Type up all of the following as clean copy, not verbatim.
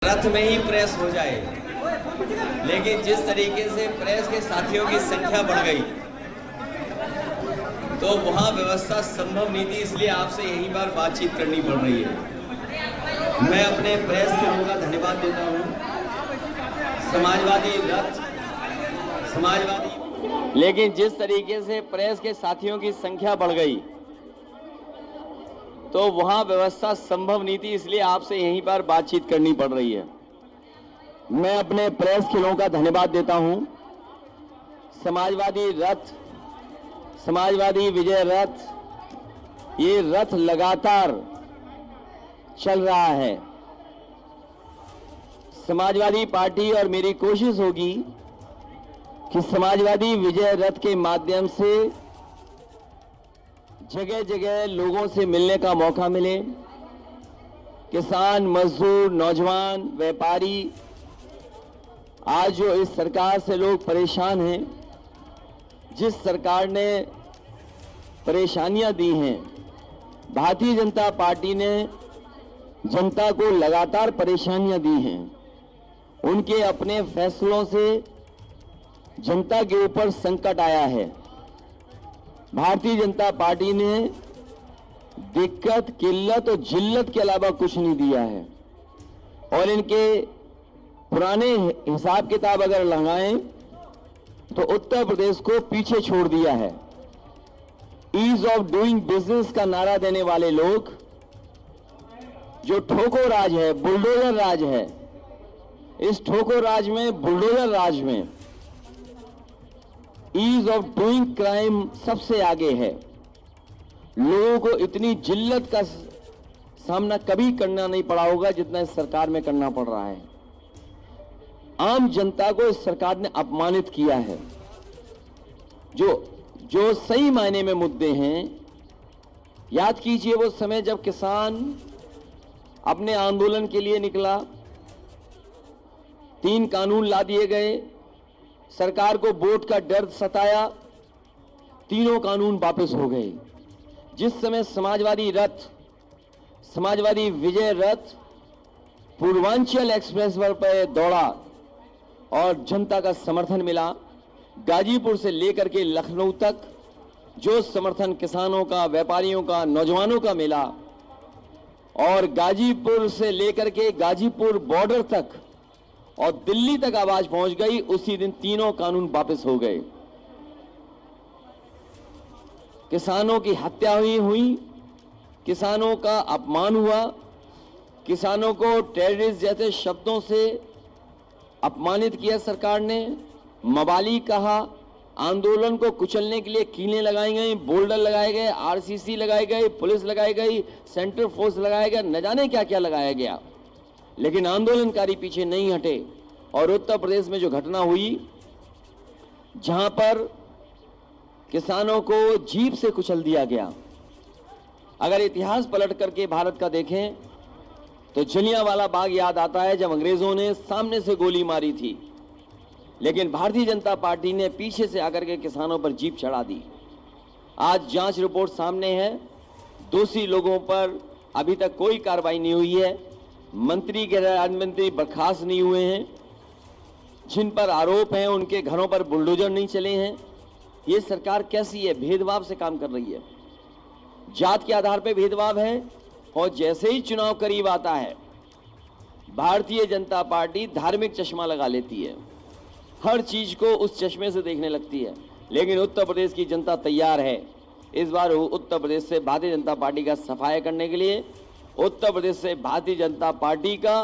रथ में ही प्रेस हो जाए, लेकिन जिस तरीके से प्रेस के साथियों की संख्या बढ़ गई तो वहां व्यवस्था संभव नहीं थी। इसलिए आपसे यही बार बातचीत करनी पड़ रही है। मैं अपने प्रेस के लोगों का धन्यवाद देता हूं। समाजवादी लेकिन जिस तरीके से प्रेस के साथियों की संख्या बढ़ गई तो वहां व्यवस्था संभव नहीं थी। इसलिए आपसे यहीं पर बातचीत करनी पड़ रही है। मैं अपने प्रेस के लोगों का धन्यवाद देता हूं। समाजवादी विजय रथ, ये रथ लगातार चल रहा है। समाजवादी पार्टी और मेरी कोशिश होगी कि समाजवादी विजय रथ के माध्यम से जगह जगह लोगों से मिलने का मौका मिले। किसान, मजदूर, नौजवान, व्यापारी, आज जो इस सरकार से लोग परेशान हैं, जिस सरकार ने परेशानियां दी हैं, भारतीय जनता पार्टी ने जनता को लगातार परेशानियां दी हैं। उनके अपने फैसलों से जनता के ऊपर संकट आया है। भारतीय जनता पार्टी ने दिक्कत, किल्लत और जिल्लत के अलावा कुछ नहीं दिया है। और इनके पुराने हिसाब किताब अगर लगाएं तो उत्तर प्रदेश को पीछे छोड़ दिया है। ईज ऑफ डूइंग बिजनेस का नारा देने वाले लोग, जो ठोको राज है, बुलडोजर राज है, इस ठोको राज में, बुलडोजर राज में ईज ऑफ डूइंग क्राइम सबसे आगे है। लोगों को इतनी जिल्लत का सामना कभी करना नहीं पड़ा होगा जितना इस सरकार में करना पड़ रहा है। आम जनता को इस सरकार ने अपमानित किया है। जो सही मायने में मुद्दे हैं, याद कीजिए वो समय जब किसान अपने आंदोलन के लिए निकला, 3 कानून ला दिए गए, सरकार को वोट का डर सताया, तीनों कानून वापस हो गए। जिस समय समाजवादी विजय रथ पूर्वांचल एक्सप्रेस पर दौड़ा और जनता का समर्थन मिला, गाजीपुर से लेकर के लखनऊ तक जो समर्थन किसानों का, व्यापारियों का, नौजवानों का मिला, और गाजीपुर से लेकर के गाजीपुर बॉर्डर तक और दिल्ली तक आवाज पहुंच गई, उसी दिन तीनों कानून वापस हो गए। किसानों की हत्या हुई, किसानों का अपमान हुआ, किसानों को टेररिस्ट जैसे शब्दों से अपमानित किया सरकार ने, मवाली कहा, आंदोलन को कुचलने के लिए कीलें लगाई गई, बोल्डर लगाए गए, आरसीसी लगाई गई, पुलिस लगाई गई, सेंट्रल फोर्स लगाया गया, न जाने क्या क्या लगाया गया, लेकिन आंदोलनकारी पीछे नहीं हटे। और उत्तर प्रदेश में जो घटना हुई, जहां पर किसानों को जीप से कुचल दिया गया, अगर इतिहास पलट करके भारत का देखें तो जलियांवाला बाग याद आता है, जब अंग्रेजों ने सामने से गोली मारी थी, लेकिन भारतीय जनता पार्टी ने पीछे से आकर के किसानों पर जीप चढ़ा दी। आज जांच रिपोर्ट सामने है, दोषी लोगों पर अभी तक कोई कार्रवाई नहीं हुई है, मंत्री, गृह राज्य मंत्री बर्खास्त नहीं हुए हैं, जिन पर आरोप हैं उनके घरों पर बुलडोजर नहीं चले हैं। ये सरकार कैसी है? भेदभाव से काम कर रही है, जात के आधार पर भेदभाव है। और जैसे ही चुनाव करीब आता है, भारतीय जनता पार्टी धार्मिक चश्मा लगा लेती है, हर चीज को उस चश्मे से देखने लगती है। लेकिन उत्तर प्रदेश की जनता तैयार है। इस बार उत्तर प्रदेश से भारतीय जनता पार्टी का सफाया करने के लिए, उत्तर प्रदेश से भारतीय जनता पार्टी का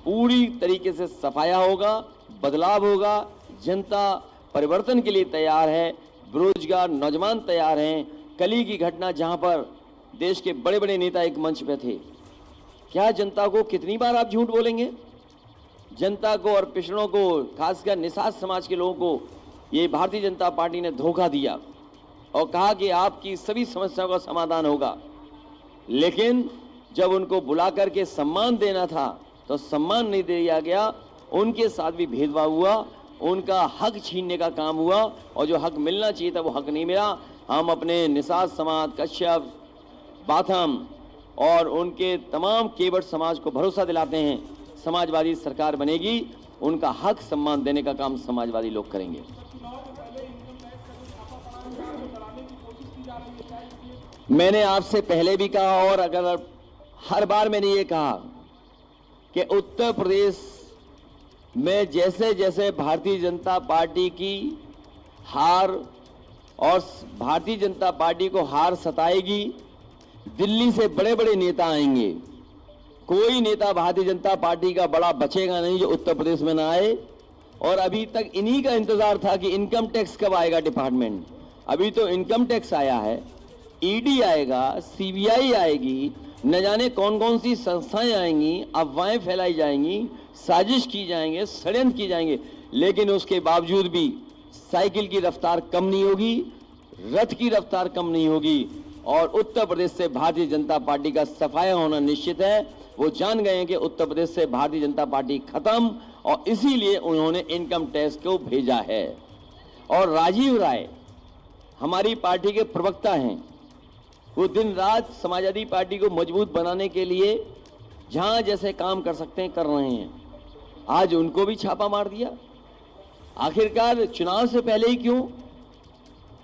पूरी तरीके से सफाया होगा, बदलाव होगा। जनता परिवर्तन के लिए तैयार है, बेरोजगार नौजवान तैयार हैं। कली की घटना, जहां पर देश के बड़े बड़े नेता एक मंच पे थे, क्या जनता को कितनी बार आप झूठ बोलेंगे? जनता को और पिछड़ों को, खासकर निषाद समाज के लोगों को ये भारतीय जनता पार्टी ने धोखा दिया और कहा कि आपकी सभी समस्याओं का समाधान होगा। लेकिन जब उनको बुला करके सम्मान देना था तो सम्मान नहीं दिया गया, उनके साथ भी भेदभाव हुआ, उनका हक छीनने का काम हुआ, और जो हक मिलना चाहिए था वो हक नहीं मिला। हम अपने निषाद समाज, कश्यप, बाथम और उनके तमाम केवट समाज को भरोसा दिलाते हैं, समाजवादी सरकार बनेगी, उनका हक सम्मान देने का काम समाजवादी लोग करेंगे। मैंने आपसे पहले भी कहा और अगर हर बार मैंने ये कहा कि उत्तर प्रदेश में जैसे जैसे भारतीय जनता पार्टी की हार और भारतीय जनता पार्टी को हार सताएगी, दिल्ली से बड़े बड़े नेता आएंगे। कोई नेता भारतीय जनता पार्टी का बड़ा बचेगा नहीं जो उत्तर प्रदेश में ना आए। और अभी तक इन्हीं का इंतजार था कि इनकम टैक्स कब आएगा डिपार्टमेंट। अभी तो इनकम टैक्स आया है, ईडी आएगा, सीबीआई आएगी, न जाने कौन कौन सी संस्थाएं आएंगी, अफवाहें फैलाई जाएंगी, साजिश की जाएंगे, षड्यंत्र की जाएंगे, लेकिन उसके बावजूद भी साइकिल की रफ्तार कम नहीं होगी, रथ की रफ्तार कम नहीं होगी और उत्तर प्रदेश से भारतीय जनता पार्टी का सफाया होना निश्चित है। वो जान गए हैं कि उत्तर प्रदेश से भारतीय जनता पार्टी खत्म और इसीलिए उन्होंने इनकम टैक्स को भेजा है। और राजीव राय हमारी पार्टी के प्रवक्ता हैं, वो दिन रात समाजवादी पार्टी को मजबूत बनाने के लिए जहां जैसे काम कर सकते हैं कर रहे हैं। आज उनको भी छापा मार दिया। आखिरकार चुनाव से पहले ही क्यों,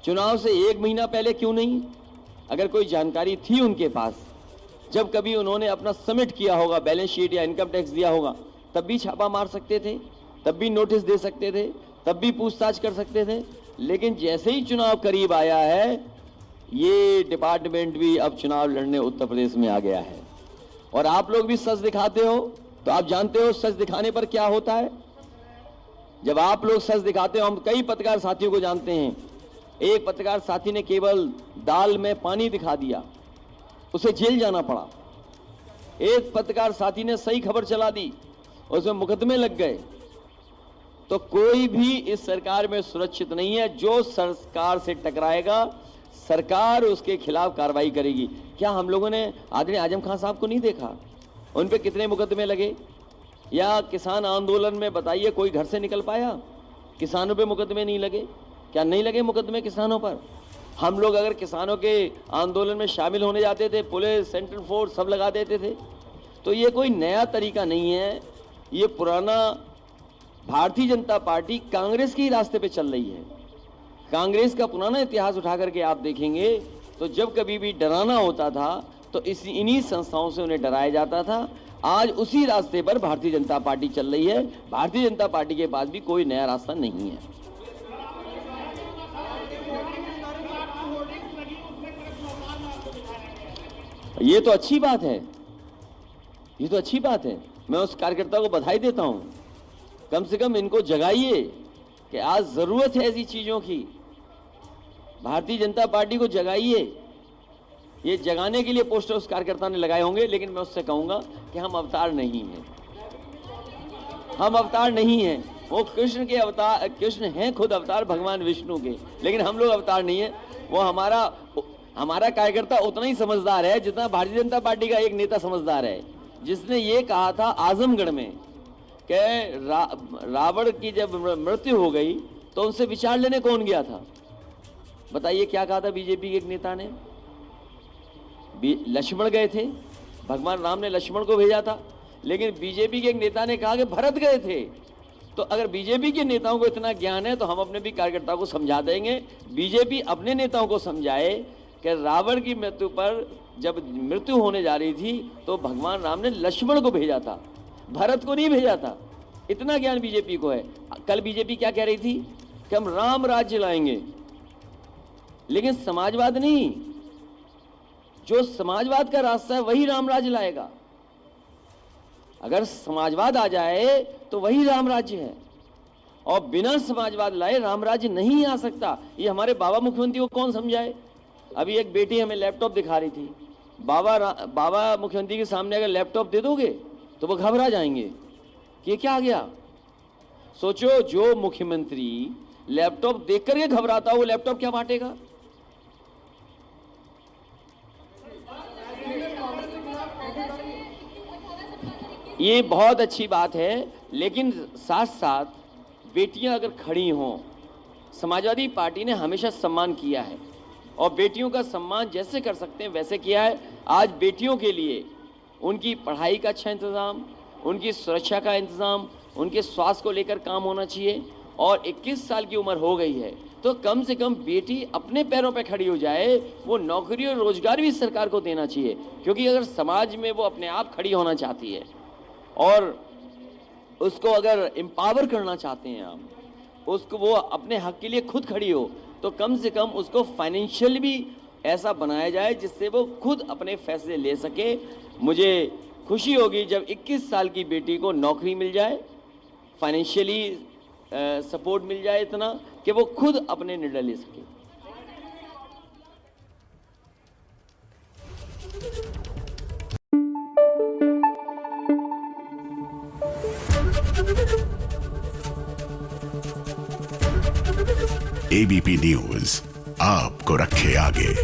चुनाव से 1 महीना पहले क्यों नहीं? अगर कोई जानकारी थी उनके पास, जब कभी उन्होंने अपना सबमिट किया होगा बैलेंस शीट या इनकम टैक्स दिया होगा, तब भी छापा मार सकते थे, तब भी नोटिस दे सकते थे, तब भी पूछताछ कर सकते थे। लेकिन जैसे ही चुनाव करीब आया है, ये डिपार्टमेंट भी अब चुनाव लड़ने उत्तर प्रदेश में आ गया है। और आप लोग भी सच दिखाते हो, तो आप जानते हो सच दिखाने पर क्या होता है। जब आप लोग सच दिखाते हो, हम कई पत्रकार साथियों को जानते हैं, एक पत्रकार साथी ने केवल दाल में पानी दिखा दिया, उसे जेल जाना पड़ा। एक पत्रकार साथी ने सही खबर चला दी, उसमें मुकदमे लग गए। तो कोई भी इस सरकार में सुरक्षित नहीं है। जो सरकार से टकराएगा, सरकार उसके खिलाफ कार्रवाई करेगी। क्या हम लोगों ने आदरणीय आजम खान साहब को नहीं देखा? उन पे कितने मुकदमे लगे? या किसान आंदोलन में बताइए कोई घर से निकल पाया? किसानों पे मुकदमे नहीं लगे? क्या नहीं लगे मुकदमे किसानों पर? हम लोग अगर किसानों के आंदोलन में शामिल होने जाते थे, पुलिस, सेंट्रल फोर्स सब लगा देते थे। तो ये कोई नया तरीका नहीं है, ये पुराना भारतीय जनता पार्टी कांग्रेस के ही रास्ते पे चल रही है। कांग्रेस का पुराना इतिहास उठा करके आप देखेंगे तो जब कभी भी डराना होता था तो इन्हीं संस्थाओं से उन्हें डराया जाता था। आज उसी रास्ते पर भारतीय जनता पार्टी चल रही है। भारतीय जनता पार्टी के पास भी कोई नया रास्ता नहीं है। ये तो अच्छी बात है, ये तो अच्छी बात है। मैं उस कार्यकर्ता को बधाई देता हूं। कम से कम इनको जगाइए कि आज जरूरत है ऐसी चीजों की। भारतीय जनता पार्टी को जगाइए। ये जगाने के लिए पोस्टर उस कार्यकर्ता ने लगाए होंगे, लेकिन मैं उससे कहूंगा कि हम अवतार नहीं हैं, हम अवतार नहीं हैं। वो कृष्ण के अवतार, कृष्ण हैं खुद अवतार भगवान विष्णु के, लेकिन हम लोग अवतार नहीं है। वो हमारा कार्यकर्ता उतना ही समझदार है जितना भारतीय जनता पार्टी का एक नेता समझदार है, जिसने ये कहा था आजमगढ़ में कि रावण की जब मृत्यु हो गई तो उनसे विचार लेने कौन गया था? बताइए क्या कहा था बीजेपी के एक नेता ने? लक्ष्मण गए थे, भगवान राम ने लक्ष्मण को भेजा था, लेकिन बीजेपी के एक नेता ने कहा कि भरत गए थे। तो अगर बीजेपी के नेताओं को इतना ज्ञान है तो हम अपने भी कार्यकर्ताओं को समझा देंगे। बीजेपी अपने नेताओं को समझाए कि रावण की मृत्यु पर जब मृत्यु होने जा रही थी तो भगवान राम ने लक्ष्मण को भेजा था, भरत को नहीं भेजा था। इतना ज्ञान बीजेपी को है। कल बीजेपी क्या कह रही थी कि हम राम राज्य लाएंगे, लेकिन समाजवाद नहीं। जो समाजवाद का रास्ता है वही राम राज्य लाएगा। अगर समाजवाद आ जाए तो वही राम राज्य है, और बिना समाजवाद लाए राम राज्य नहीं आ सकता। ये हमारे बाबा मुख्यमंत्री को कौन समझाए? अभी एक बेटी हमें लैपटॉप दिखा रही थी। बाबा मुख्यमंत्री के सामने अगर लैपटॉप दे दोगे तो वो घबरा जाएंगे कि क्या आ गया। सोचो, जो मुख्यमंत्री लैपटॉप देख करके घबराता हो, वो लैपटॉप क्या बांटेगा? ये बहुत अच्छी बात है, लेकिन साथ साथ बेटियां अगर खड़ी हों, समाजवादी पार्टी ने हमेशा सम्मान किया है और बेटियों का सम्मान जैसे कर सकते हैं वैसे किया है। आज बेटियों के लिए उनकी पढ़ाई का अच्छा इंतजाम, उनकी सुरक्षा का इंतजाम, उनके स्वास्थ्य को लेकर काम होना चाहिए। और 21 साल की उम्र हो गई है तो कम से कम बेटी अपने पैरों पे खड़ी हो जाए, वो नौकरी और रोजगार भी सरकार को देना चाहिए। क्योंकि अगर समाज में वो अपने आप खड़ी होना चाहती है और उसको अगर एम्पावर करना चाहते हैं आप, उसको वो अपने हक के लिए खुद खड़ी हो, तो कम से कम उसको फाइनेंशियल भी ऐसा बनाया जाए जिससे वो खुद अपने फैसले ले सके। मुझे खुशी होगी जब 21 साल की बेटी को नौकरी मिल जाए, फाइनेंशियली सपोर्ट मिल जाए इतना कि वो खुद अपने निर्णय ले सके। एबीपी न्यूज आपको रखे आगे।